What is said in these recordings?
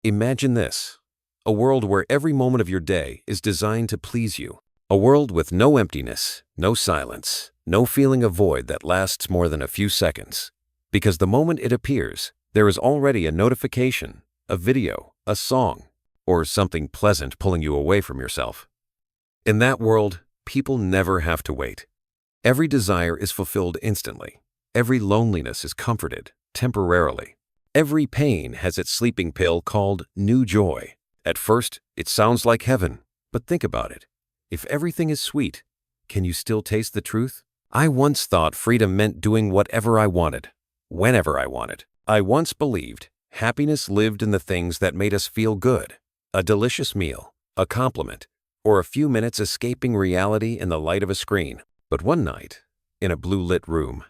Imagine this: a world where every moment of your day is designed to please you. A world with no emptiness, no silence, no feeling of void that lasts more than a few seconds. Because the moment it appears, there is already a notification, a video, a song, or something pleasant pulling you away from yourself. In that world, people never have to wait. Every desire is fulfilled instantly. Every loneliness is comforted temporarily. Every pain has its sleeping pill called new joy. At first, it sounds like heaven, but think about it. If everything is sweet, can you still taste the truth? I once thought freedom meant doing whatever I wanted, whenever I wanted. I once believed happiness lived in the things that made us feel good: a delicious meal, a compliment, or a few minutes escaping reality in the light of a screen. But one night, in a blue-lit room,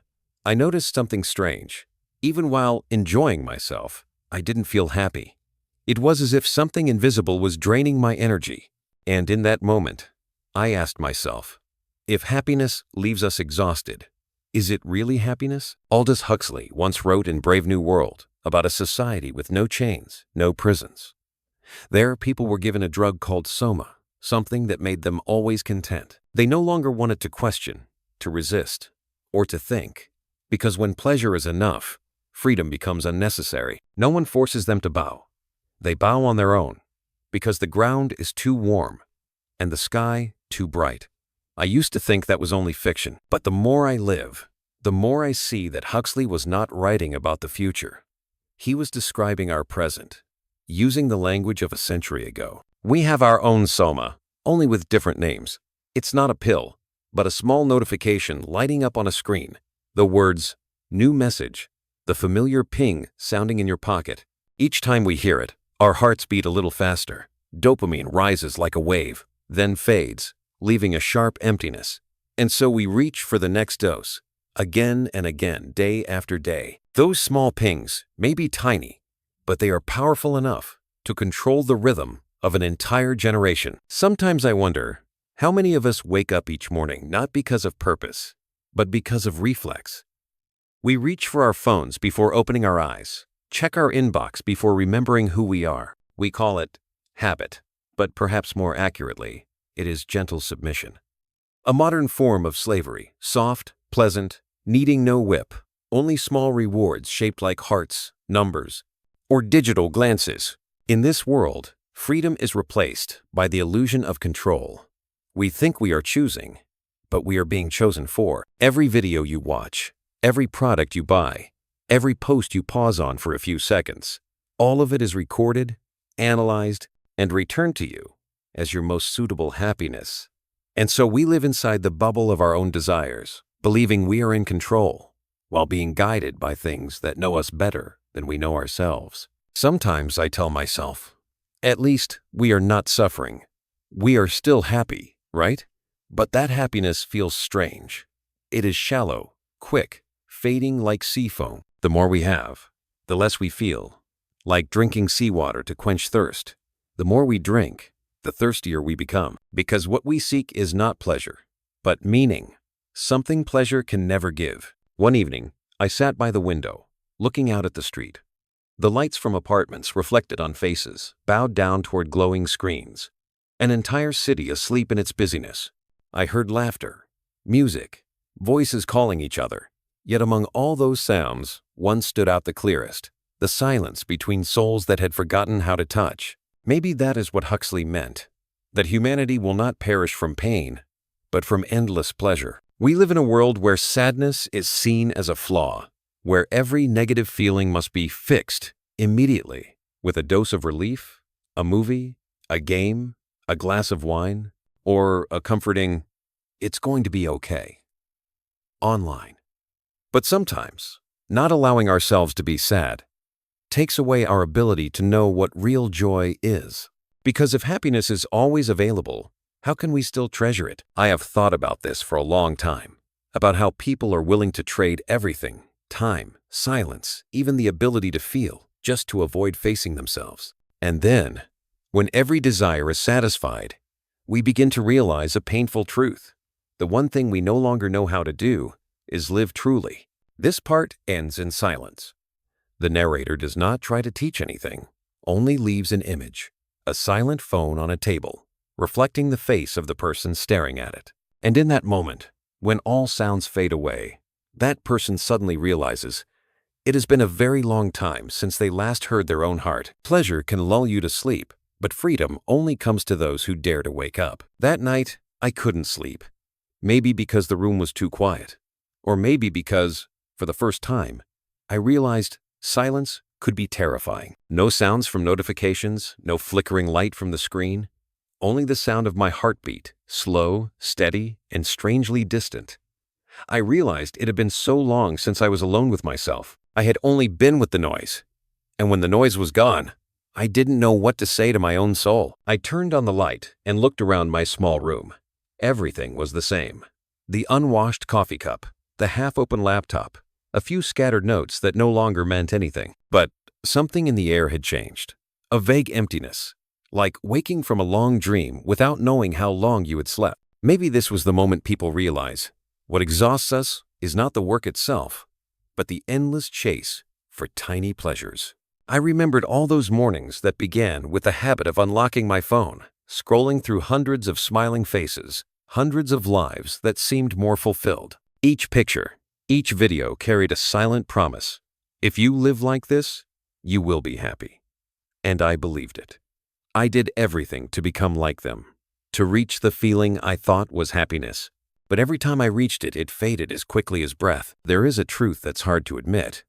I noticed something strange. Even while enjoying myself, I didn't feel happy. It was as if something invisible was draining my energy. And in that moment, I asked myself, if happiness leaves us exhausted, is it really happiness? Aldous Huxley once wrote in Brave New World about a society with no chains, no prisons. There, people were given a drug called soma, something that made them always content. They no longer wanted to question, to resist, or to think, because when pleasure is enough, freedom becomes unnecessary. No one forces them to bow. They bow on their own, because the ground is too warm and the sky too bright. I used to think that was only fiction, but the more I live, the more I see that Huxley was not writing about the future. He was describing our present, using the language of a century ago. We have our own soma, only with different names. It's not a pill, but a small notification lighting up on a screen. The words, new message, the familiar ping sounding in your pocket. Each time we hear it, our hearts beat a little faster. Dopamine rises like a wave, then fades, leaving a sharp emptiness. And so we reach for the next dose, again and again, day after day. Those small pings may be tiny, but they are powerful enough to control the rhythm of an entire generation. Sometimes I wonder, how many of us wake up each morning not because of purpose, but because of reflex? We reach for our phones before opening our eyes, check our inbox before remembering who we are. We call it habit, but perhaps more accurately, it is gentle submission. A modern form of slavery, soft, pleasant, needing no whip, only small rewards shaped like hearts, numbers, or digital glances. In this world, freedom is replaced by the illusion of control. We think we are choosing, but we are being chosen for. Every video you watch, every product you buy, every post you pause on for a few seconds, all of it is recorded, analyzed, and returned to you as your most suitable happiness. And so we live inside the bubble of our own desires, believing we are in control, while being guided by things that know us better than we know ourselves. Sometimes I tell myself, at least we are not suffering. We are still happy, right? But that happiness feels strange. It is shallow, quick, fading like sea foam. The more we have, the less we feel. Like drinking seawater to quench thirst. The more we drink, the thirstier we become. Because what we seek is not pleasure, but meaning. Something pleasure can never give. One evening, I sat by the window, looking out at the street. The lights from apartments reflected on faces, bowed down toward glowing screens. An entire city asleep in its busyness. I heard laughter, music, voices calling each other. Yet among all those sounds, one stood out the clearest. The silence between souls that had forgotten how to touch. Maybe that is what Huxley meant, that humanity will not perish from pain, but from endless pleasure. We live in a world where sadness is seen as a flaw, where every negative feeling must be fixed immediately with a dose of relief, a movie, a game, a glass of wine, or a comforting, "It's going to be okay," online. But sometimes, not allowing ourselves to be sad takes away our ability to know what real joy is. Because if happiness is always available, how can we still treasure it? I have thought about this for a long time, about how people are willing to trade everything, time, silence, even the ability to feel, just to avoid facing themselves. And then, when every desire is satisfied, we begin to realize a painful truth. The one thing we no longer know how to do is live truly. This part ends in silence. The narrator does not try to teach anything. only leaves an image, a silent phone on a table, reflecting the face of the person staring at it. And in that moment, when all sounds fade away, that person suddenly realizes it has been a very long time since they last heard their own heart. Pleasure can lull you to sleep, but freedom only comes to those who dare to wake up. That night, I couldn't sleep. Maybe because the room was too quiet, or maybe because, for the first time, I realized silence could be terrifying. No sounds from notifications, no flickering light from the screen, only the sound of my heartbeat, slow, steady, and strangely distant. I realized it had been so long since I was alone with myself. I had only been with the noise, and when the noise was gone, I didn't know what to say to my own soul. I turned on the light and looked around my small room. Everything was the same. The unwashed coffee cup, the half-open laptop, a few scattered notes that no longer meant anything. But something in the air had changed. A vague emptiness, like waking from a long dream without knowing how long you had slept. Maybe this was the moment people realize what exhausts us is not the work itself, but the endless chase for tiny pleasures. I remembered all those mornings that began with the habit of unlocking my phone, scrolling through hundreds of smiling faces, hundreds of lives that seemed more fulfilled. Each picture, each video carried a silent promise. If you live like this, you will be happy. And I believed it. I did everything to become like them, to reach the feeling I thought was happiness. But every time I reached it, it faded as quickly as breath. There is a truth that's hard to admit.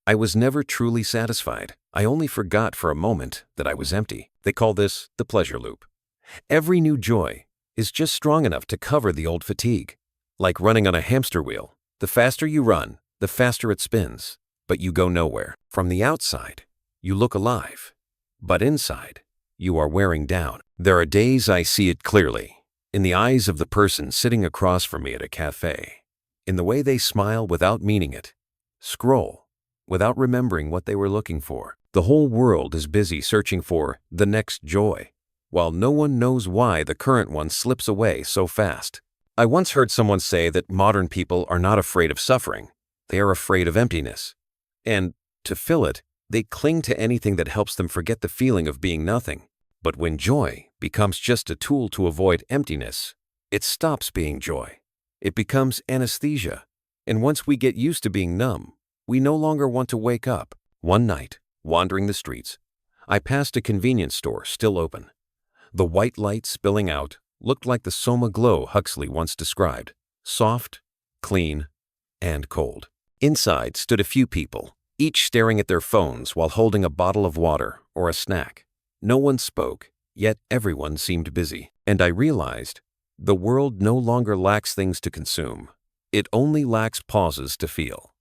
I was never truly satisfied. I only forgot for a moment that I was empty. They call this the pleasure loop. Every new joy is just strong enough to cover the old fatigue. Like running on a hamster wheel. The faster you run, the faster it spins, but you go nowhere. From the outside, you look alive, but inside, you are wearing down. There are days I see it clearly, in the eyes of the person sitting across from me at a cafe, in the way they smile without meaning it, scroll without remembering what they were looking for. The whole world is busy searching for the next joy, while no one knows why the current one slips away so fast. I once heard someone say that modern people are not afraid of suffering, they are afraid of emptiness. And, to fill it, they cling to anything that helps them forget the feeling of being nothing. But when joy becomes just a tool to avoid emptiness, it stops being joy. It becomes anesthesia. And once we get used to being numb, we no longer want to wake up. One night, wandering the streets, I passed a convenience store still open. The white light spilling out looked like the Soma glow Huxley once described, soft, clean, and cold. Inside stood a few people, each staring at their phones while holding a bottle of water or a snack. No one spoke, yet everyone seemed busy. And I realized the world no longer lacks things to consume. It only lacks pauses to feel.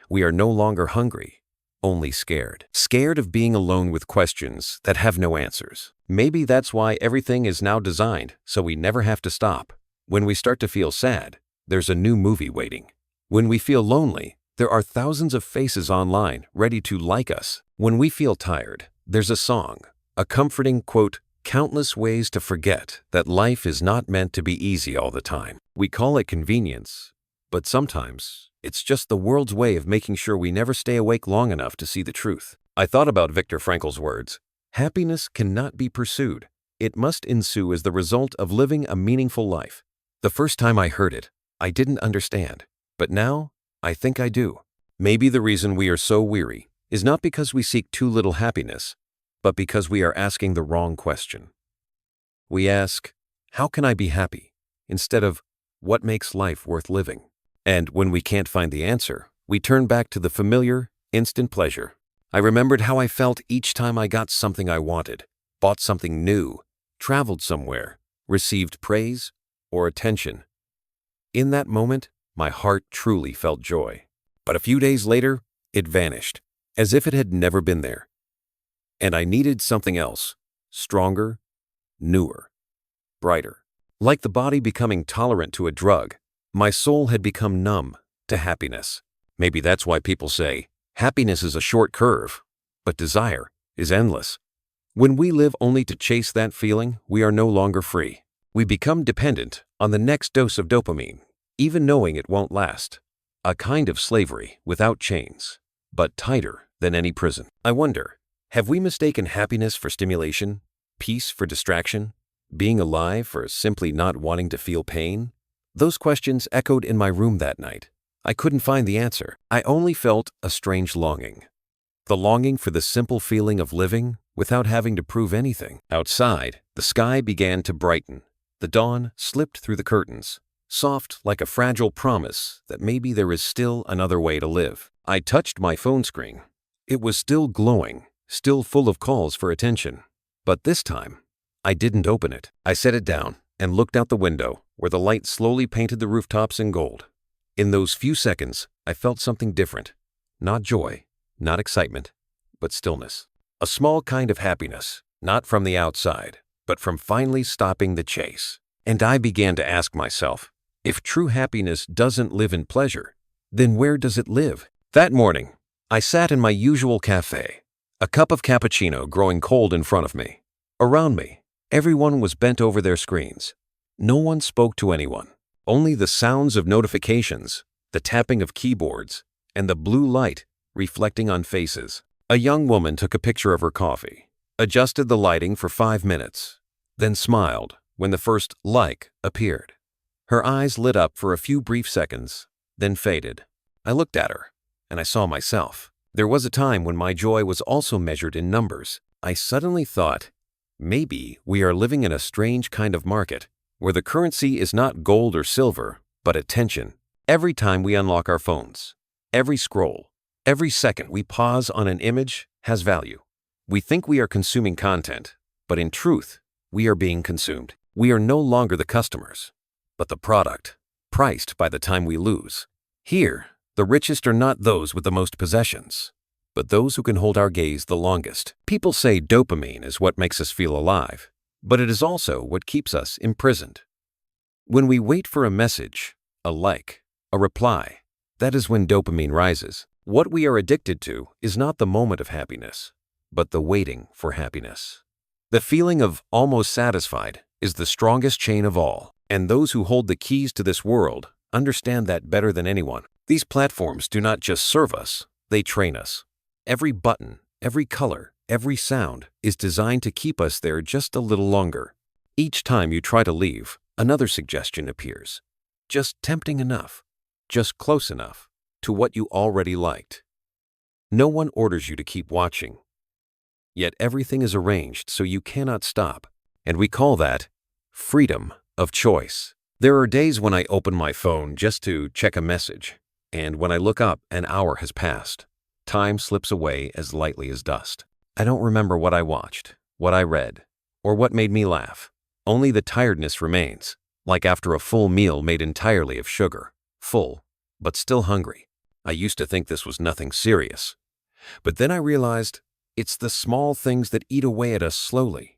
We are no longer hungry, only scared. Scared of being alone with questions that have no answers. Maybe that's why everything is now designed so we never have to stop. When we start to feel sad, there's a new movie waiting. When we feel lonely, there are thousands of faces online ready to like us. When we feel tired, there's a song, a comforting, quote, countless ways to forget that life is not meant to be easy all the time. We call it convenience, but sometimes it's just the world's way of making sure we never stay awake long enough to see the truth. I thought about Viktor Frankl's words. Happiness cannot be pursued. It must ensue as the result of living a meaningful life. The first time I heard it, I didn't understand. But now, I think I do. Maybe the reason we are so weary is not because we seek too little happiness, but because we are asking the wrong question. We ask, how can I be happy? Instead of, what makes life worth living? And when we can't find the answer, we turn back to the familiar, instant pleasure. I remembered how I felt each time I got something I wanted, bought something new, traveled somewhere, received praise or attention. In that moment, my heart truly felt joy. But a few days later, it vanished, as if it had never been there. And I needed something else, stronger, newer, brighter. Like the body becoming tolerant to a drug, my soul had become numb to happiness. Maybe that's why people say, happiness is a short curve, but desire is endless. When we live only to chase that feeling, we are no longer free. We become dependent on the next dose of dopamine, even knowing it won't last. A kind of slavery without chains, but tighter than any prison. I wonder, Have we mistaken happiness for stimulation, peace for distraction, being alive for simply not wanting to feel pain? Those questions echoed in my room that night. I couldn't find the answer. I only felt a strange longing. The longing for the simple feeling of living without having to prove anything. Outside, the sky began to brighten. The dawn slipped through the curtains, soft like a fragile promise that maybe there is still another way to live. I touched my phone screen. It was still glowing, still full of calls for attention. But this time, I didn't open it. I set it down and looked out the window where the light slowly painted the rooftops in gold. In those few seconds, I felt something different. Not joy, not excitement, but stillness. A small kind of happiness, not from the outside, but from finally stopping the chase. And I began to ask myself, if true happiness doesn't live in pleasure, then where does it live? That morning, I sat in my usual cafe, a cup of cappuccino growing cold in front of me. Around me, everyone was bent over their screens. No one spoke to anyone. Only the sounds of notifications, the tapping of keyboards, and the blue light reflecting on faces. A young woman took a picture of her coffee, adjusted the lighting for 5 minutes, then smiled when the first like appeared. Her eyes lit up for a few brief seconds, then faded. I looked at her, and I saw myself. There was a time when my joy was also measured in numbers. I suddenly thought, maybe we are living in a strange kind of market, where the currency is not gold or silver, but attention. Every time we unlock our phones, every scroll, every second we pause on an image has value. We think we are consuming content, but in truth, we are being consumed. We are no longer the customers, but the product, priced by the time we lose. Here, the richest are not those with the most possessions, but those who can hold our gaze the longest. People say dopamine is what makes us feel alive, but it is also what keeps us imprisoned. When we wait for a message, a like, a reply, that is when dopamine rises. What we are addicted to is not the moment of happiness, but the waiting for happiness. The feeling of almost satisfied is the strongest chain of all, and those who hold the keys to this world understand that better than anyone. These platforms do not just serve us, they train us. Every button, every color, every sound is designed to keep us there just a little longer. Each time you try to leave, another suggestion appears. Just tempting enough, just close enough to what you already liked. No one orders you to keep watching. Yet everything is arranged so you cannot stop, and we call that freedom of choice. There are days when I open my phone just to check a message, and when I look up, an hour has passed. Time slips away as lightly as dust. I don't remember what I watched, what I read, or what made me laugh. Only the tiredness remains, like after a full meal made entirely of sugar. Full, but still hungry. I used to think this was nothing serious. But then I realized it's the small things that eat away at us slowly.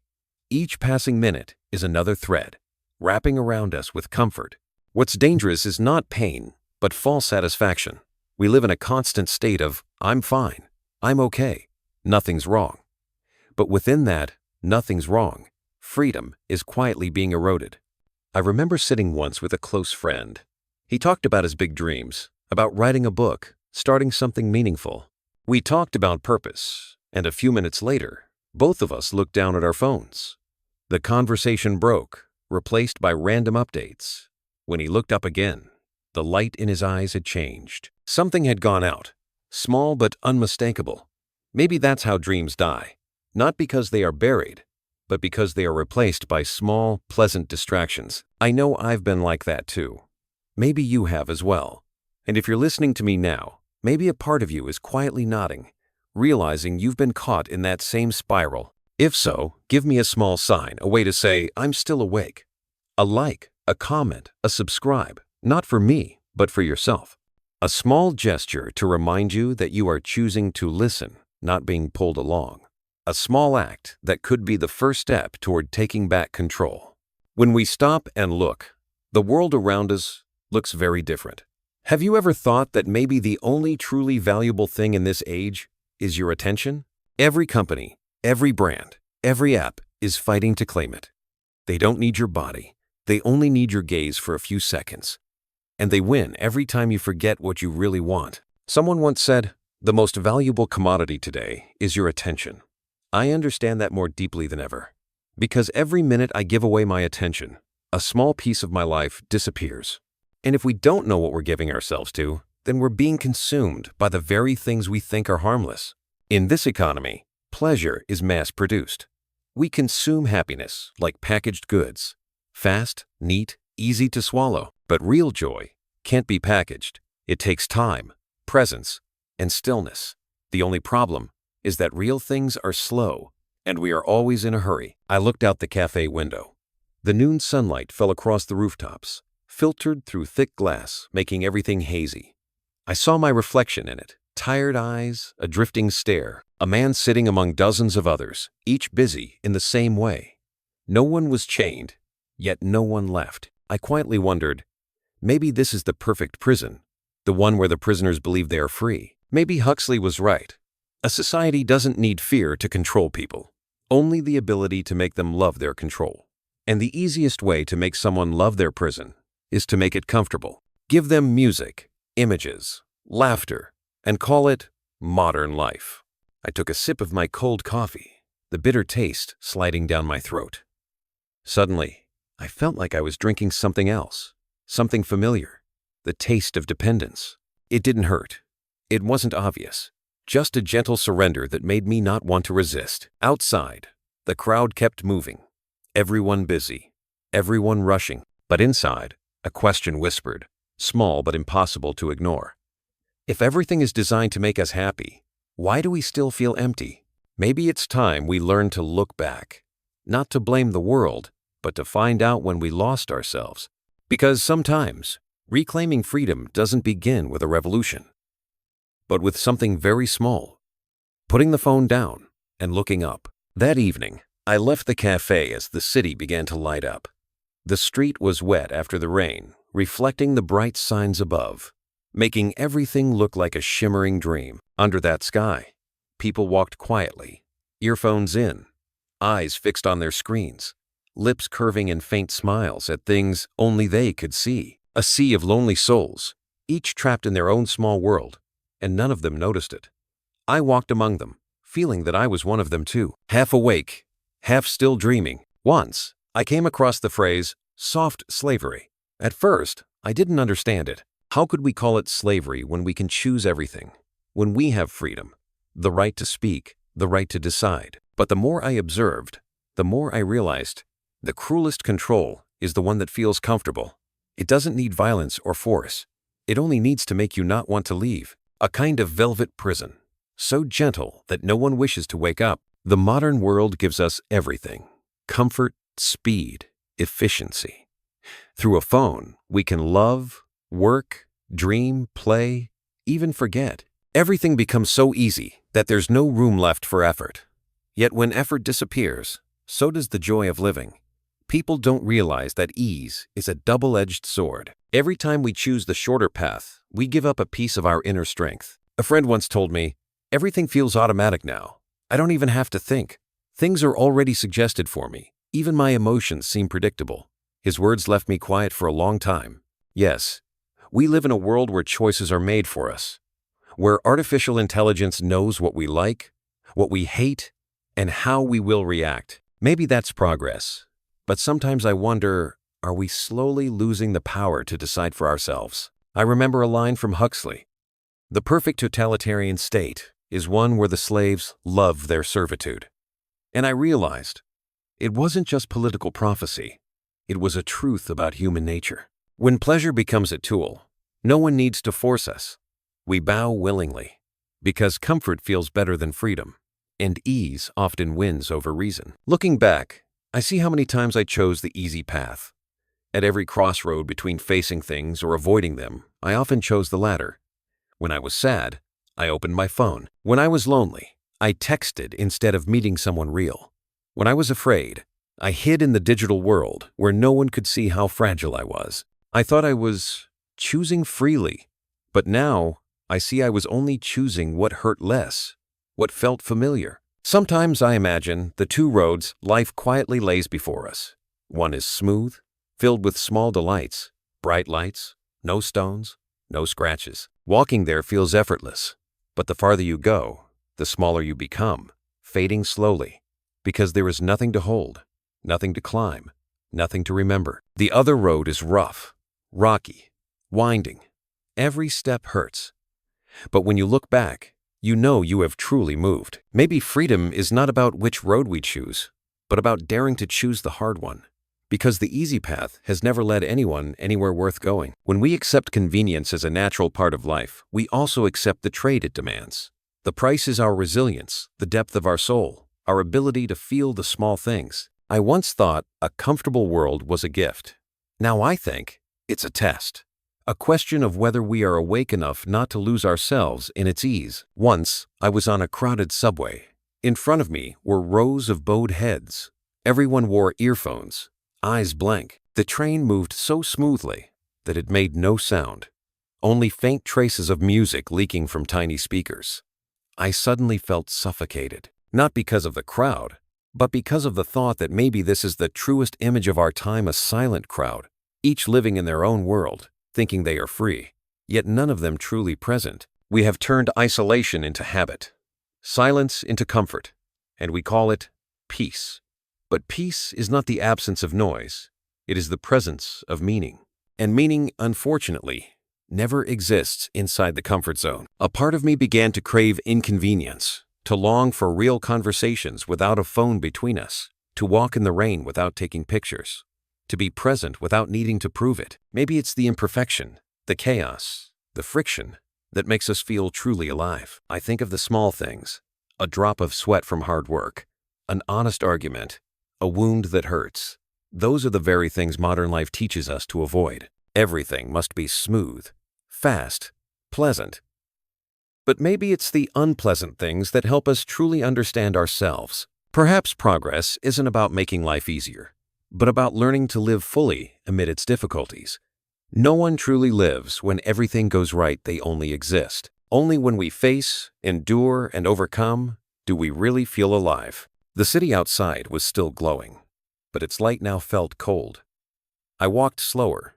Each passing minute is another thread, wrapping around us with comfort. What's dangerous is not pain, but false satisfaction. We live in a constant state of, I'm fine, I'm okay, nothing's wrong. But within that, nothing's wrong, freedom is quietly being eroded. I remember sitting once with a close friend. He talked about his big dreams, about writing a book, starting something meaningful. We talked about purpose, and a few minutes later, both of us looked down at our phones. The conversation broke, replaced by random updates. When he looked up again, the light in his eyes had changed. Something had gone out, small but unmistakable. Maybe that's how dreams die, not because they are buried, but because they are replaced by small, pleasant distractions. I know I've been like that too. Maybe you have as well. And if you're listening to me now, maybe a part of you is quietly nodding, realizing you've been caught in that same spiral. If so, give me a small sign, a way to say, I'm still awake. A like, a comment, a subscribe, not for me, but for yourself. A small gesture to remind you that you are choosing to listen, not being pulled along. A small act that could be the first step toward taking back control. When we stop and look, the world around us looks very different. Have you ever thought that maybe the only truly valuable thing in this age is your attention? Every company, every brand, every app is fighting to claim it. They don't need your body. They only need your gaze for a few seconds. And they win every time you forget what you really want. Someone once said, the most valuable commodity today is your attention. I understand that more deeply than ever. Because every minute I give away my attention, a small piece of my life disappears. And if we don't know what we're giving ourselves to, then we're being consumed by the very things we think are harmless. In this economy, pleasure is mass-produced. We consume happiness like packaged goods. Fast, neat, easy to swallow. But real joy can't be packaged. It takes time, presence, and stillness. The only problem is that real things are slow, and we are always in a hurry. I looked out the cafe window. The noon sunlight fell across the rooftops, filtered through thick glass, making everything hazy. I saw my reflection in it, tired eyes, a drifting stare, a man sitting among dozens of others, each busy in the same way. No one was chained, yet no one left. I quietly wondered, maybe this is the perfect prison, the one where the prisoners believe they are free. Maybe Huxley was right. A society doesn't need fear to control people, only the ability to make them love their control. And the easiest way to make someone love their prison is to make it comfortable. Give them music, images, laughter, and call it modern life. I took a sip of my cold coffee, the bitter taste sliding down my throat. Suddenly, I felt like I was drinking something else, something familiar, the taste of dependence. It didn't hurt. It wasn't obvious. Just a gentle surrender that made me not want to resist. Outside, the crowd kept moving. Everyone busy, everyone rushing. But inside, a question whispered, small but impossible to ignore. If everything is designed to make us happy, why do we still feel empty? Maybe it's time we learn to look back, not to blame the world, but to find out when we lost ourselves. Because sometimes, reclaiming freedom doesn't begin with a revolution, but with something very small. Putting the phone down and looking up. That evening, I left the cafe as the city began to light up. The street was wet after the rain, reflecting the bright signs above, making everything look like a shimmering dream. Under that sky, people walked quietly, earphones in, eyes fixed on their screens, lips curving in faint smiles at things only they could see. A sea of lonely souls, each trapped in their own small world, and none of them noticed it. I walked among them, feeling that I was one of them too, half awake, half still dreaming. Once, I came across the phrase, soft slavery. At first, I didn't understand it. How could we call it slavery when we can choose everything? When we have freedom, the right to speak, the right to decide. But the more I observed, the more I realized the cruelest control is the one that feels comfortable. It doesn't need violence or force. It only needs to make you not want to leave. A kind of velvet prison, so gentle that no one wishes to wake up. The modern world gives us everything: comfort, speed, efficiency. Through a phone, we can love, work, dream, play, even forget. Everything becomes so easy that there's no room left for effort. Yet when effort disappears, so does the joy of living. People don't realize that ease is a double-edged sword. Every time we choose the shorter path, we give up a piece of our inner strength. A friend once told me, everything feels automatic now. I don't even have to think. Things are already suggested for me. Even my emotions seem predictable. His words left me quiet for a long time. Yes, we live in a world where choices are made for us, where artificial intelligence knows what we like, what we hate, and how we will react. Maybe that's progress. But sometimes I wonder, are we slowly losing the power to decide for ourselves? I remember a line from Huxley. The perfect totalitarian state is one where the slaves love their servitude. And I realized it wasn't just political prophecy. It was a truth about human nature. When pleasure becomes a tool, no one needs to force us. We bow willingly, because comfort feels better than freedom, and ease often wins over reason. Looking back, I see how many times I chose the easy path. At every crossroad between facing things or avoiding them, I often chose the latter. When I was sad, I opened my phone. When I was lonely, I texted instead of meeting someone real. When I was afraid, I hid in the digital world where no one could see how fragile I was. I thought I was choosing freely, but now I see I was only choosing what hurt less, what felt familiar. Sometimes I imagine the two roads life quietly lays before us. One is smooth, filled with small delights, bright lights, no stones, no scratches. Walking there feels effortless, but the farther you go, the smaller you become, fading slowly, because there is nothing to hold, nothing to climb, nothing to remember. The other road is rough, rocky, winding. Every step hurts. But when you look back, you know you have truly moved. Maybe freedom is not about which road we choose, but about daring to choose the hard one. Because the easy path has never led anyone anywhere worth going. When we accept convenience as a natural part of life, we also accept the trade it demands. The price is our resilience, the depth of our soul, our ability to feel the small things. I once thought a comfortable world was a gift. Now I think it's a test. A question of whether we are awake enough not to lose ourselves in its ease. Once, I was on a crowded subway. In front of me were rows of bowed heads. Everyone wore earphones, eyes blank. The train moved so smoothly that it made no sound, only faint traces of music leaking from tiny speakers. I suddenly felt suffocated, not because of the crowd, but because of the thought that maybe this is the truest image of our time, a silent crowd, each living in their own world, thinking they are free, yet none of them truly present. We have turned isolation into habit, silence into comfort, and we call it peace. But peace is not the absence of noise, it is the presence of meaning. And meaning, unfortunately, never exists inside the comfort zone. A part of me began to crave inconvenience, to long for real conversations without a phone between us, to walk in the rain without taking pictures, to be present without needing to prove it. Maybe it's the imperfection, the chaos, the friction that makes us feel truly alive. I think of the small things, a drop of sweat from hard work, an honest argument, a wound that hurts. Those are the very things modern life teaches us to avoid. Everything must be smooth, fast, pleasant. But maybe it's the unpleasant things that help us truly understand ourselves. Perhaps progress isn't about making life easier, but about learning to live fully amid its difficulties. No one truly lives when everything goes right. They only exist. Only when we face, endure, and overcome do we really feel alive. The city outside was still glowing, but its light now felt cold. I walked slower,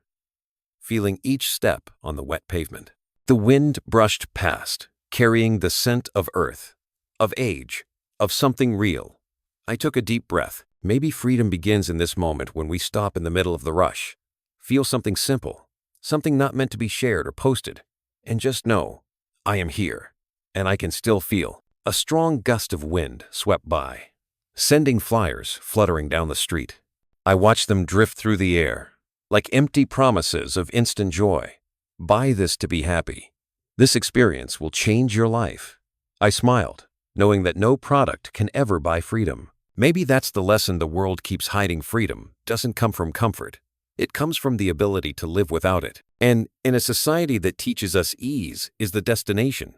feeling each step on the wet pavement. The wind brushed past, carrying the scent of earth, of age, of something real. I took a deep breath. Maybe freedom begins in this moment when we stop in the middle of the rush, feel something simple, something not meant to be shared or posted, and just know, I am here, and I can still feel. A strong gust of wind swept by, sending flyers fluttering down the street. I watched them drift through the air, like empty promises of instant joy. Buy this to be happy. This experience will change your life. I smiled, knowing that no product can ever buy freedom. Maybe that's the lesson the world keeps hiding. Freedom doesn't come from comfort. It comes from the ability to live without it. And in a society that teaches us ease is the destination,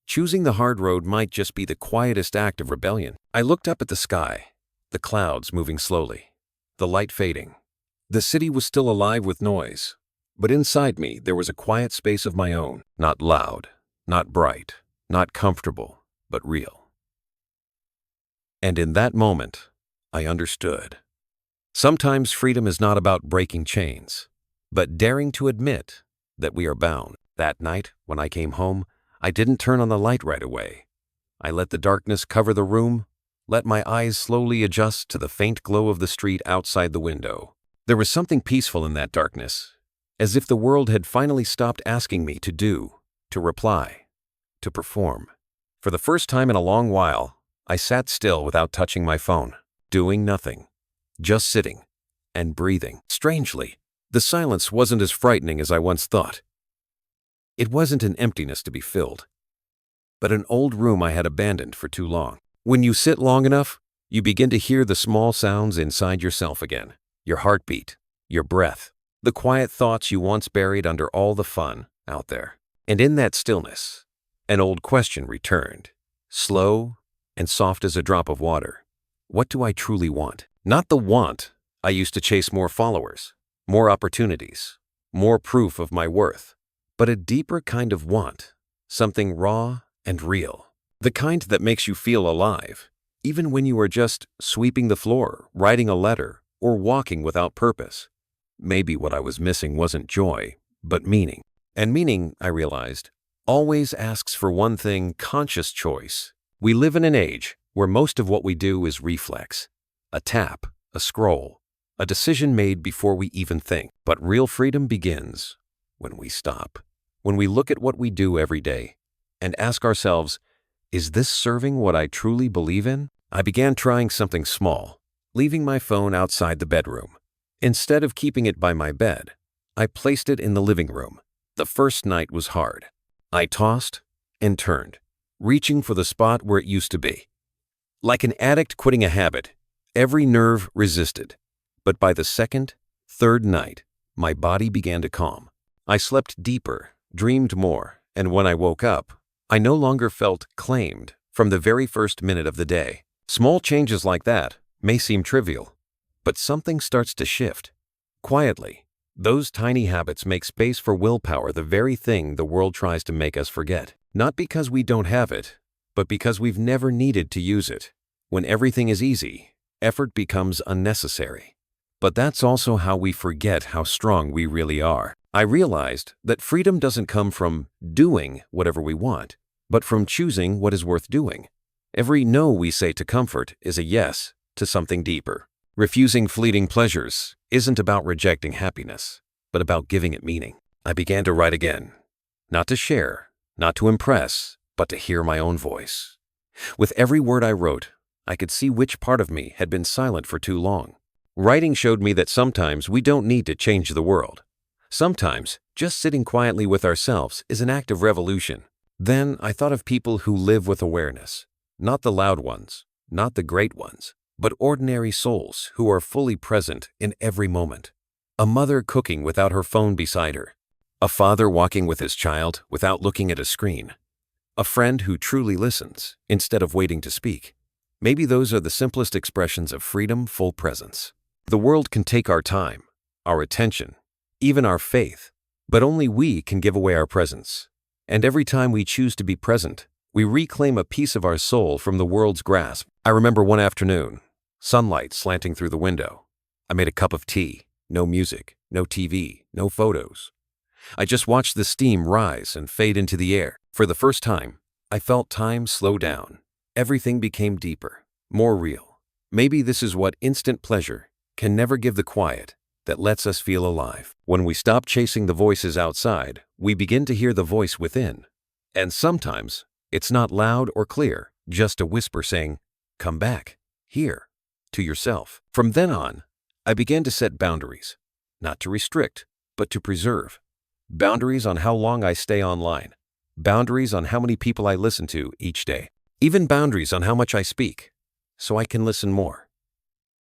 choosing the hard road might just be the quietest act of rebellion. I looked up at the sky, the clouds moving slowly, the light fading. The city was still alive with noise, but inside me there was a quiet space of my own, not loud, not bright, not comfortable, but real. And in that moment, I understood. Sometimes freedom is not about breaking chains, but daring to admit that we are bound. That night, when I came home, I didn't turn on the light right away. I let the darkness cover the room, let my eyes slowly adjust to the faint glow of the street outside the window. There was something peaceful in that darkness, as if the world had finally stopped asking me to do, to reply, to perform. For the first time in a long while, I sat still without touching my phone, doing nothing, just sitting and breathing. Strangely, the silence wasn't as frightening as I once thought. It wasn't an emptiness to be filled, but an old room I had abandoned for too long. When you sit long enough, you begin to hear the small sounds inside yourself again. Your heartbeat, your breath, the quiet thoughts you once buried under all the fun out there. And in that stillness, an old question returned, slow and soft as a drop of water. What do I truly want? Not the want I used to chase: more followers, more opportunities, more proof of my worth, but a deeper kind of want, something raw and real. The kind that makes you feel alive, even when you are just sweeping the floor, writing a letter, or walking without purpose. Maybe what I was missing wasn't joy, but meaning. And meaning, I realized, always asks for one thing: conscious choice. We live in an age where most of what we do is reflex. A tap, a scroll, a decision made before we even think. But real freedom begins when we stop, when we look at what we do every day and ask ourselves, is this serving what I truly believe in? I began trying something small, leaving my phone outside the bedroom. Instead of keeping it by my bed, I placed it in the living room. The first night was hard. I tossed and turned, reaching for the spot where it used to be. Like an addict quitting a habit, every nerve resisted. But by the second, third night, my body began to calm. I slept deeper, dreamed more, and when I woke up, I no longer felt claimed from the very first minute of the day. Small changes like that may seem trivial, but something starts to shift. Quietly, those tiny habits make space for willpower, the very thing the world tries to make us forget. Not because we don't have it, but because we've never needed to use it. When everything is easy, effort becomes unnecessary. But that's also how we forget how strong we really are. I realized that freedom doesn't come from doing whatever we want, but from choosing what is worth doing. Every no we say to comfort is a yes to something deeper. Refusing fleeting pleasures isn't about rejecting happiness, but about giving it meaning. I began to write again, not to share, not to impress, but to hear my own voice. With every word I wrote, I could see which part of me had been silent for too long. Writing showed me that sometimes we don't need to change the world. Sometimes, just sitting quietly with ourselves is an act of revolution. Then I thought of people who live with awareness, not the loud ones, not the great ones, but ordinary souls who are fully present in every moment. A mother cooking without her phone beside her. A father walking with his child without looking at a screen. A friend who truly listens instead of waiting to speak. Maybe those are the simplest expressions of freedom, full presence. The world can take our time, our attention, even our faith, but only we can give away our presence. And every time we choose to be present, we reclaim a piece of our soul from the world's grasp. I remember one afternoon, sunlight slanting through the window. I made a cup of tea, no music, no TV, no photos. I just watched the steam rise and fade into the air. For the first time, I felt time slow down. Everything became deeper, more real. Maybe this is what instant pleasure can never give, the quiet that lets us feel alive. When we stop chasing the voices outside, we begin to hear the voice within. And sometimes, it's not loud or clear, just a whisper saying, "Come back, here," to yourself. From then on, I began to set boundaries, not to restrict, but to preserve. Boundaries on how long I stay online. Boundaries on how many people I listen to each day. Even boundaries on how much I speak, so I can listen more.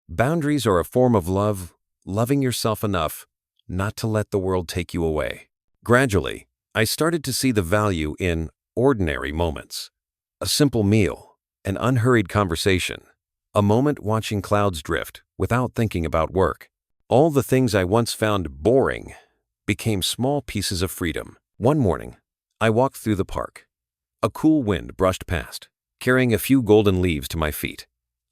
Boundaries are a form of love, loving yourself enough not to let the world take you away. Gradually, I started to see the value in ordinary moments. A simple meal, an unhurried conversation, a moment watching clouds drift without thinking about work. All the things I once found boring became small pieces of freedom. One morning, I walked through the park. A cool wind brushed past, carrying a few golden leaves to my feet.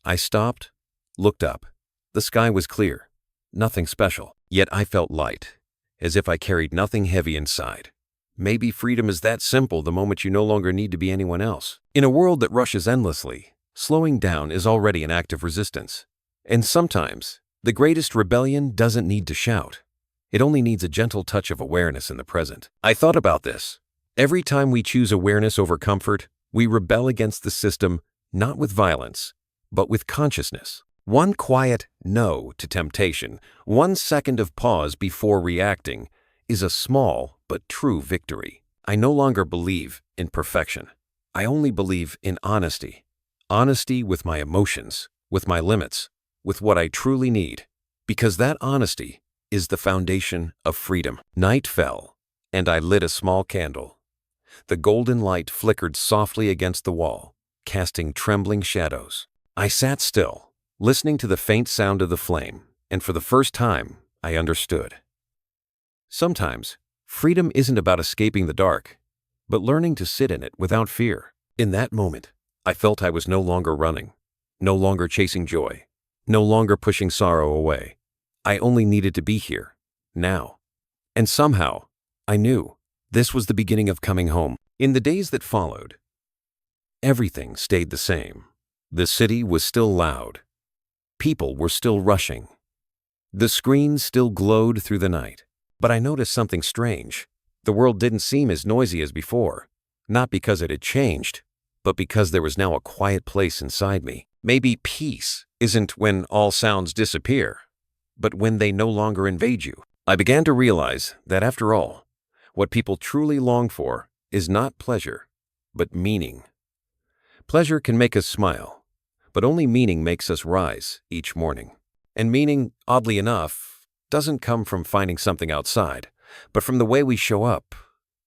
I stopped, looked up. The sky was clear, nothing special, yet I felt light, as if I carried nothing heavy inside. Maybe freedom is that simple the moment you no longer need to be anyone else. In a world that rushes endlessly, slowing down is already an act of resistance. And sometimes, the greatest rebellion doesn't need to shout. It only needs a gentle touch of awareness in the present. I thought about this. Every time we choose awareness over comfort, we rebel against the system, not with violence, but with consciousness. One quiet no to temptation, 1 second of pause before reacting, is a small but true victory. I no longer believe in perfection. I only believe in honesty. Honesty with my emotions, with my limits, with what I truly need. Because that honesty is the foundation of freedom. Night fell, and I lit a small candle. The golden light flickered softly against the wall, casting trembling shadows. I sat still, listening to the faint sound of the flame, and for the first time, I understood. Sometimes, freedom isn't about escaping the dark, but learning to sit in it without fear. In that moment, I felt I was no longer running, no longer chasing joy, no longer pushing sorrow away. I only needed to be here, now. And somehow, I knew this was the beginning of coming home. In the days that followed, everything stayed the same. The city was still loud. People were still rushing. The screens still glowed through the night. But I noticed something strange. The world didn't seem as noisy as before, not because it had changed, but because there was now a quiet place inside me. Maybe peace isn't when all sounds disappear, but when they no longer invade you. I began to realize that after all, what people truly long for is not pleasure, but meaning. Pleasure can make us smile, but only meaning makes us rise each morning. And meaning, oddly enough, doesn't come from finding something outside, but from the way we show up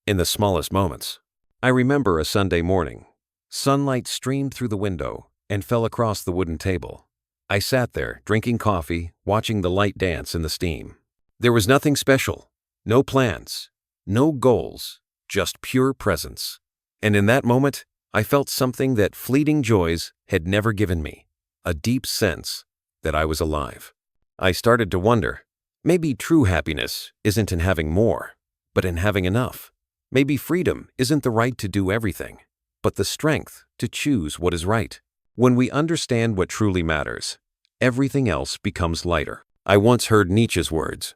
in the smallest moments. I remember a Sunday morning. Sunlight streamed through the window and fell across the wooden table. I sat there, drinking coffee, watching the light dance in the steam. There was nothing special, no plans, no goals, just pure presence. And in that moment, I felt something that fleeting joys had never given me, a deep sense that I was alive. I started to wonder, maybe true happiness isn't in having more, but in having enough. Maybe freedom isn't the right to do everything, but the strength to choose what is right. When we understand what truly matters, everything else becomes lighter. I once heard Nietzsche's words,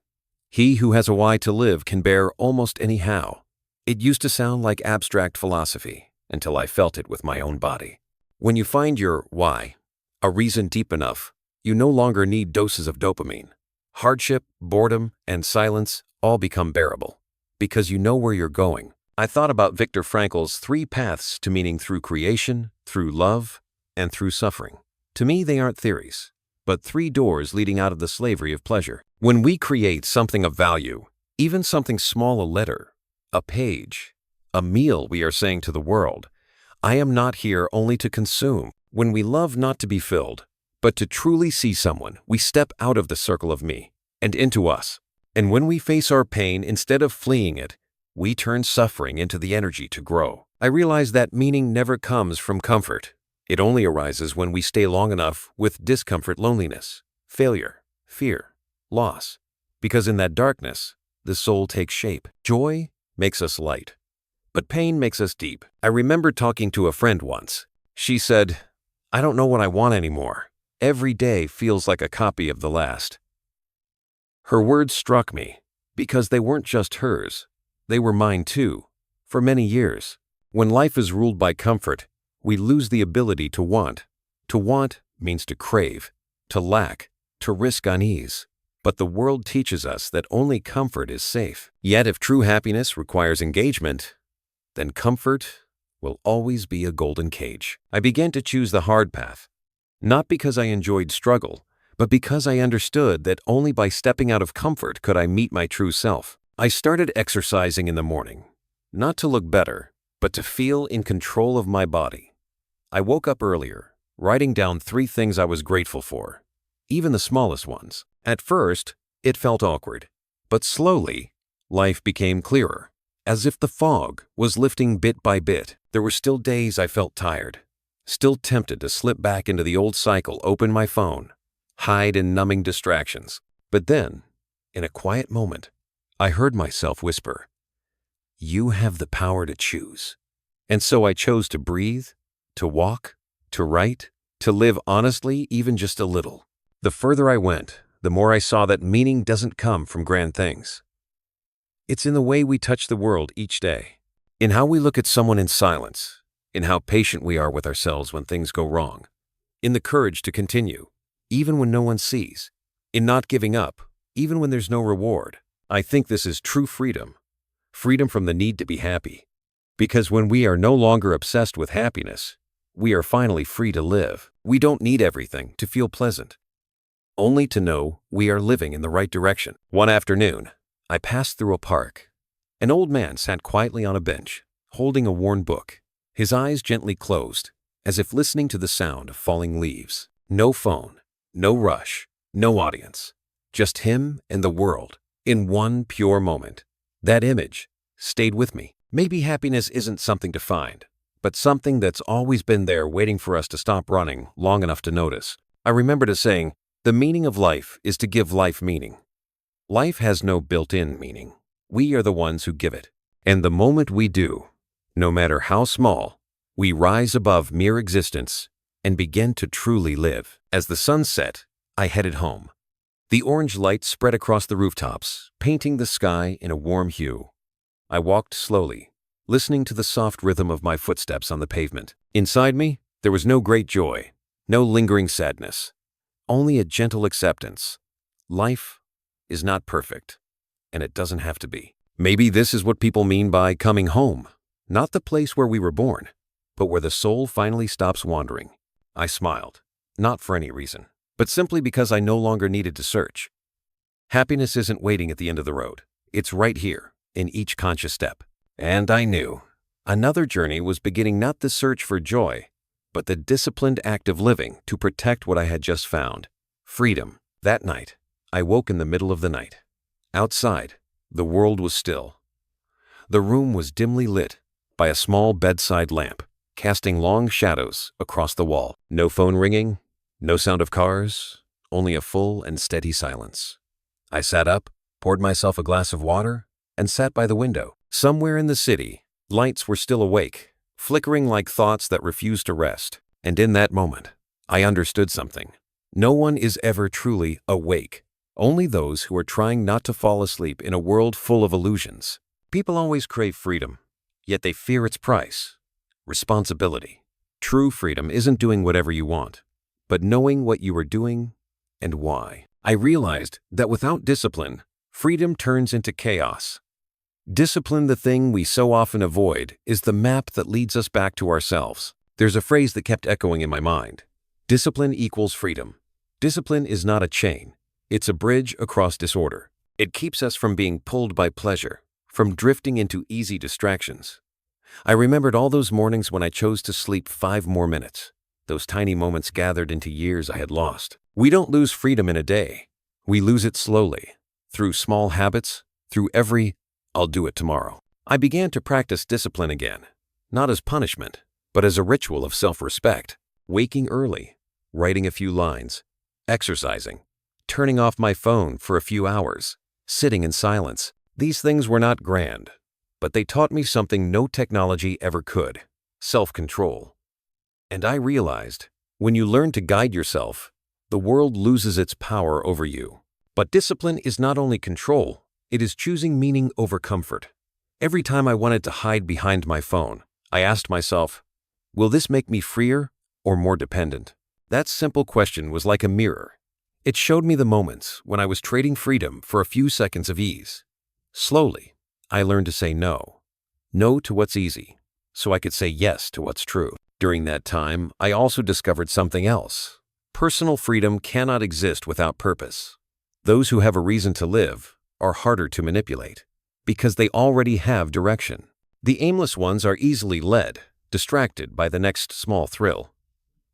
"He who has a why to live can bear almost any how." It used to sound like abstract philosophy until I felt it with my own body. When you find your why, a reason deep enough, you no longer need doses of dopamine. Hardship, boredom, and silence all become bearable because you know where you're going. I thought about Viktor Frankl's 3 paths to meaning through creation, through love, and through suffering. To me, they aren't theories, but 3 doors leading out of the slavery of pleasure. When we create something of value, even something small, a letter, a page, a meal, we are saying to the world, I am not here only to consume. When we love not to be filled, but to truly see someone, we step out of the circle of me and into us. And when we face our pain, instead of fleeing it, we turn suffering into the energy to grow. I realize that meaning never comes from comfort. It only arises when we stay long enough with discomfort, loneliness, failure, fear, loss. Because in that darkness, the soul takes shape. Joy makes us light, but pain makes us deep. I remember talking to a friend once. She said, "I don't know what I want anymore. Every day feels like a copy of the last." Her words struck me because they weren't just hers. They were mine too, for many years. When life is ruled by comfort, we lose the ability to want. To want means to crave, to lack, to risk unease. But the world teaches us that only comfort is safe. Yet if true happiness requires engagement, then comfort will always be a golden cage. I began to choose the hard path, not because I enjoyed struggle, but because I understood that only by stepping out of comfort could I meet my true self. I started exercising in the morning, not to look better, but to feel in control of my body. I woke up earlier, writing down 3 things I was grateful for, even the smallest ones. At first, it felt awkward, but slowly, life became clearer. As if the fog was lifting bit by bit. There were still days I felt tired, still tempted to slip back into the old cycle, open my phone, hide in numbing distractions. But then, in a quiet moment, I heard myself whisper, "You have the power to choose." And so I chose to breathe, to walk, to write, to live honestly, even just a little. The further I went, the more I saw that meaning doesn't come from grand things. It's in the way we touch the world each day, in how we look at someone in silence, in how patient we are with ourselves when things go wrong, in the courage to continue, even when no one sees, in not giving up, even when there's no reward. I think this is true freedom, freedom from the need to be happy. Because when we are no longer obsessed with happiness, we are finally free to live. We don't need everything to feel pleasant, only to know we are living in the right direction. One afternoon, I passed through a park. An old man sat quietly on a bench, holding a worn book, his eyes gently closed, as if listening to the sound of falling leaves. No phone, no rush, no audience, just him and the world in one pure moment. That image stayed with me. Maybe happiness isn't something to find, but something that's always been there waiting for us to stop running long enough to notice. I remembered a saying, "The meaning of life is to give life meaning." Life has no built-in meaning. We are the ones who give it. And the moment we do, no matter how small, we rise above mere existence and begin to truly live. As the sun set, I headed home. The orange light spread across the rooftops, painting the sky in a warm hue. I walked slowly, listening to the soft rhythm of my footsteps on the pavement. Inside me, there was no great joy, no lingering sadness, only a gentle acceptance. Life is not perfect, and it doesn't have to be. Maybe this is what people mean by coming home, not the place where we were born, but where the soul finally stops wandering. I smiled, not for any reason, but simply because I no longer needed to search. Happiness isn't waiting at the end of the road. It's right here, in each conscious step. And I knew another journey was beginning, not the search for joy, but the disciplined act of living to protect what I had just found, freedom. That night, I woke in the middle of the night. Outside, the world was still. The room was dimly lit by a small bedside lamp, casting long shadows across the wall. No phone ringing, no sound of cars, only a full and steady silence. I sat up, poured myself a glass of water, and sat by the window. Somewhere in the city, lights were still awake, flickering like thoughts that refused to rest. And in that moment, I understood something. No one is ever truly awake. Only those who are trying not to fall asleep in a world full of illusions. People always crave freedom, yet they fear its price. Responsibility. True freedom isn't doing whatever you want, but knowing what you are doing and why. I realized that without discipline, freedom turns into chaos. Discipline, the thing we so often avoid, is the map that leads us back to ourselves. There's a phrase that kept echoing in my mind. Discipline equals freedom. Discipline is not a chain. It's a bridge across disorder. It keeps us from being pulled by pleasure, from drifting into easy distractions. I remembered all those mornings when I chose to sleep 5 more minutes. Those tiny moments gathered into years I had lost. We don't lose freedom in a day. We lose it slowly, through small habits, through every "I'll do it tomorrow." I began to practice discipline again, not as punishment, but as a ritual of self-respect. Waking early, writing a few lines, exercising, turning off my phone for a few hours, sitting in silence. These things were not grand, but they taught me something no technology ever could: self-control. And I realized, when you learn to guide yourself, the world loses its power over you. But discipline is not only control, it is choosing meaning over comfort. Every time I wanted to hide behind my phone, I asked myself, will this make me freer or more dependent? That simple question was like a mirror. It showed me the moments when I was trading freedom for a few seconds of ease. Slowly, I learned to say no. No to what's easy, so I could say yes to what's true. During that time, I also discovered something else. Personal freedom cannot exist without purpose. Those who have a reason to live are harder to manipulate, because they already have direction. The aimless ones are easily led, distracted by the next small thrill.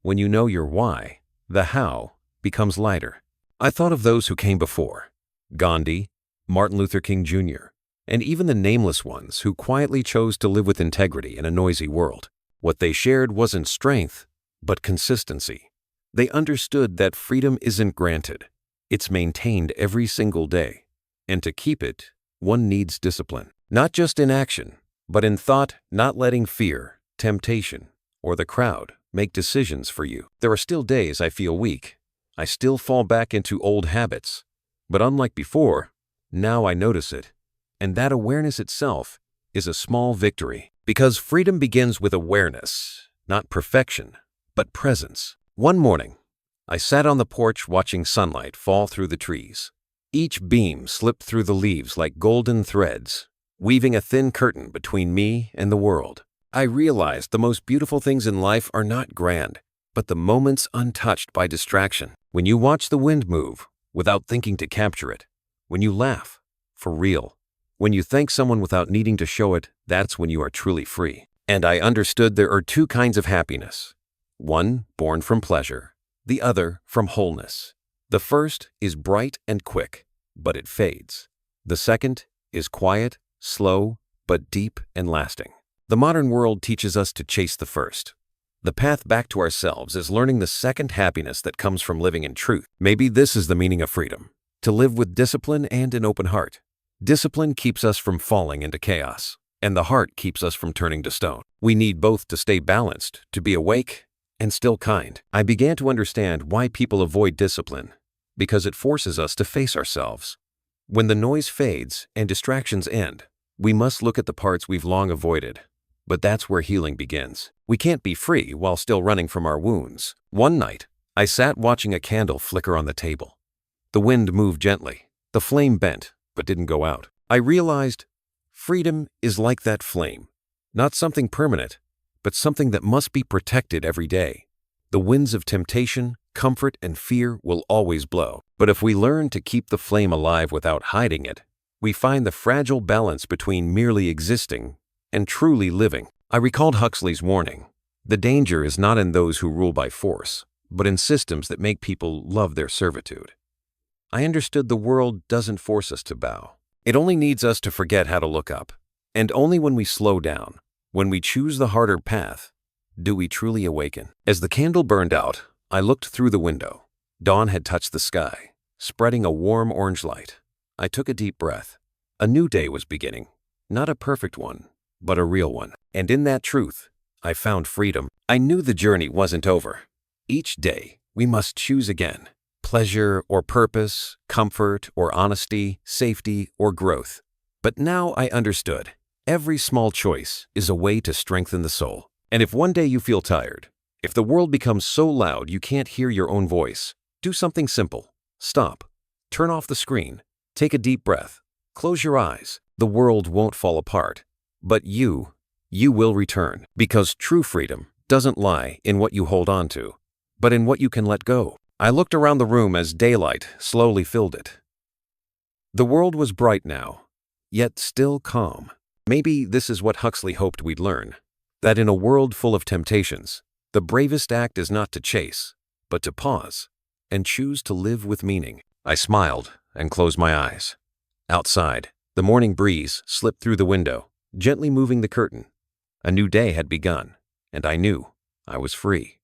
When you know your why, the how becomes lighter. I thought of those who came before: Gandhi, Martin Luther King Jr., and even the nameless ones who quietly chose to live with integrity in a noisy world. What they shared wasn't strength, but consistency. They understood that freedom isn't granted. It's maintained every single day. And to keep it, one needs discipline. Not just in action, but in thought, not letting fear, temptation, or the crowd make decisions for you. There are still days I feel weak. I still fall back into old habits. But unlike before, now I notice it. And that awareness itself is a small victory. Because freedom begins with awareness, not perfection, but presence. One morning, I sat on the porch watching sunlight fall through the trees. Each beam slipped through the leaves like golden threads, weaving a thin curtain between me and the world. I realized the most beautiful things in life are not grand, but the moments untouched by distraction. When you watch the wind move without thinking to capture it, when you laugh for real, when you thank someone without needing to show it, that's when you are truly free. And I understood there are 2 kinds of happiness. One born from pleasure, the other from wholeness. The first is bright and quick, but it fades. The second is quiet, slow, but deep and lasting. The modern world teaches us to chase the first. The path back to ourselves is learning the second happiness that comes from living in truth. Maybe this is the meaning of freedom: to live with discipline and an open heart. Discipline keeps us from falling into chaos, and the heart keeps us from turning to stone. We need both to stay balanced, to be awake and still kind. I began to understand why people avoid discipline, because it forces us to face ourselves. When the noise fades and distractions end, we must look at the parts we've long avoided. But that's where healing begins. We can't be free while still running from our wounds. One night, I sat watching a candle flicker on the table. The wind moved gently. The flame bent, but didn't go out. I realized freedom is like that flame, not something permanent, but something that must be protected every day. The winds of temptation, comfort, and fear will always blow. But if we learn to keep the flame alive without hiding it, we find the fragile balance between merely existing and truly living. I recalled Huxley's warning. The danger is not in those who rule by force, but in systems that make people love their servitude. I understood the world doesn't force us to bow. It only needs us to forget how to look up. And only when we slow down, when we choose the harder path, do we truly awaken. As the candle burned out, I looked through the window. Dawn had touched the sky, spreading a warm orange light. I took a deep breath. A new day was beginning. Not a perfect one, but a real one. And in that truth, I found freedom. I knew the journey wasn't over. Each day, we must choose again. Pleasure or purpose, comfort or honesty, safety or growth. But now I understood. Every small choice is a way to strengthen the soul. And if one day you feel tired, if the world becomes so loud you can't hear your own voice, do something simple. Stop. Turn off the screen. Take a deep breath. Close your eyes. The world won't fall apart. But you will return. Because true freedom doesn't lie in what you hold on to, but in what you can let go. I looked around the room as daylight slowly filled it. The world was bright now, yet still calm. Maybe this is what Huxley hoped we'd learn. That in a world full of temptations, the bravest act is not to chase, but to pause and choose to live with meaning. I smiled and closed my eyes. Outside, the morning breeze slipped through the window, gently moving the curtain. A new day had begun, and I knew I was free.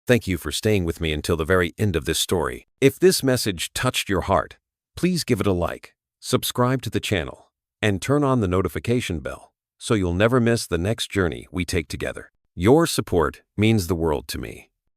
Thank you for staying with me until the very end of this story. If this message touched your heart, please give it a like, subscribe to the channel, and turn on the notification bell so you'll never miss the next journey we take together. Your support means the world to me.